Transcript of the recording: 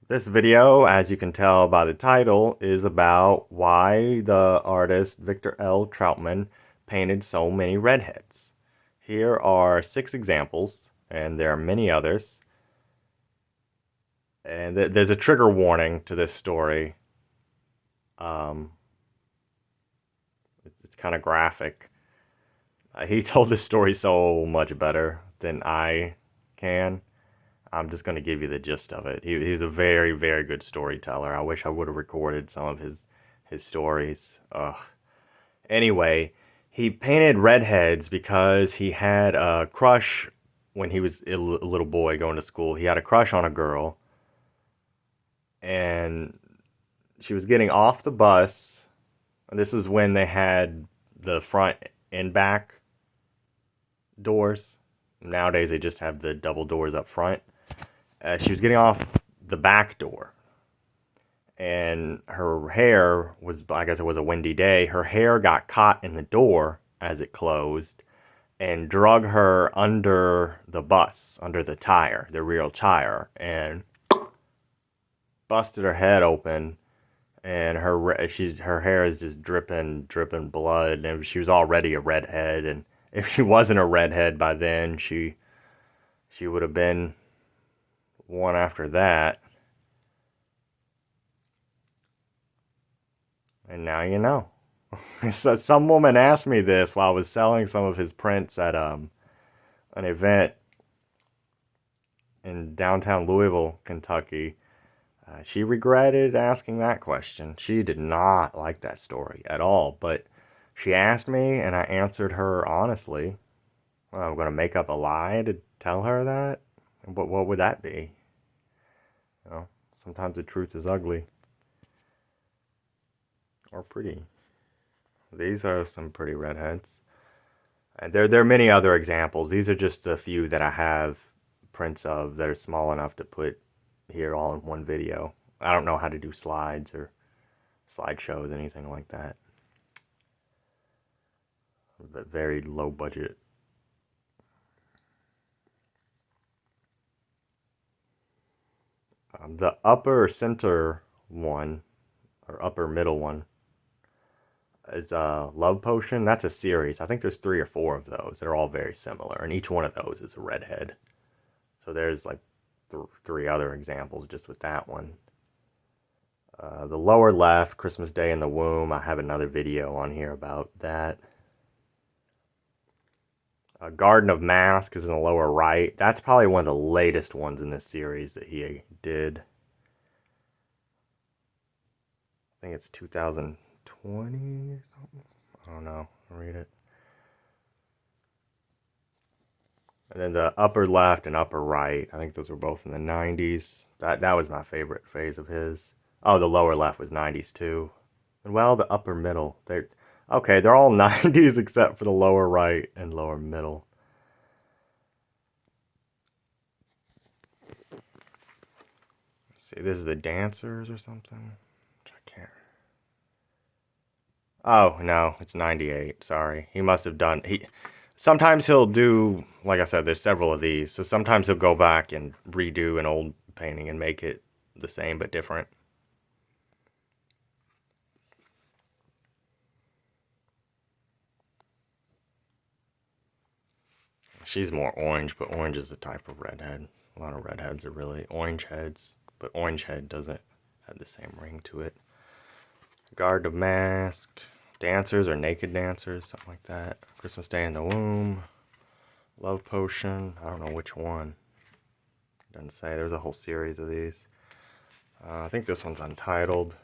This video, as you can tell by the title, is about why the artist Victor L. Troutman painted so many redheads. Here are 6 examples, and there are many others. And there's a trigger warning to this story. Um, it's kind of graphic. He told this story so much better than I can. I'm just going to give you the gist of it. He's a very, very good storyteller. I wish I would have recorded some of his stories. Ugh. Anyway, he painted redheads because he had a crush when he was a little boy going to school. He had a crush on a girl, and she was getting off the bus. This was when they had the front and back doors. Nowadays, they just have the double doors up front. She was getting off the back door, and her hair was, I guess it was a windy day, her hair got caught in the door as it closed and drug her under the bus, under the tire, the rear tire, and busted her head open. And her hair is just dripping blood, and she was already a redhead. And if she wasn't a redhead by then, she would have been one after that. And now you know. So some woman asked me this while I was selling some of his prints at an event in downtown Louisville, Kentucky. She regretted asking that question. She did not like that story at all, but she asked me and I answered her honestly. Well, I'm going to make up a lie to tell her that? What would that be? You know, sometimes the truth is ugly or pretty. These are some pretty redheads. And there are many other examples. These are just a few that I have prints of that are small enough to put here all in one video. I don't know how to do slides or slideshows, anything like that. But very low budget. The upper center one, or upper middle one, is Love Potion. That's a series. I think there's 3 or 4 of those. They're all very similar, and each one of those is a redhead. So there's like 3 other examples just with that one. The lower left, Christmas Day in the Womb, I have another video on here about that. Garden of Mask is in the lower right. That's probably one of the latest ones in this series that he did. I think it's 2020 or something. I don't know. I'll read it. And then the upper left and upper right, I think those were both in the 90s. That was my favorite phase of his. Oh, the lower left was 90s too. And well, the upper middle, they're all 90s except for the lower right and lower middle. Let's see, this is the Dancers or something. I can't. Oh, no, it's 98. Sorry. He must have done sometimes he'll do, like I said, there's several of these. So sometimes he'll go back and redo an old painting and make it the same but different. She's more orange, but orange is a type of redhead. A lot of redheads are really orange heads, but orange head doesn't have the same ring to it. Garden of Mask, Dancers or Naked Dancers, something like that. Christmas Day in the Womb, Love Potion, I don't know which one. Doesn't say. There's a whole series of these. I think this one's untitled.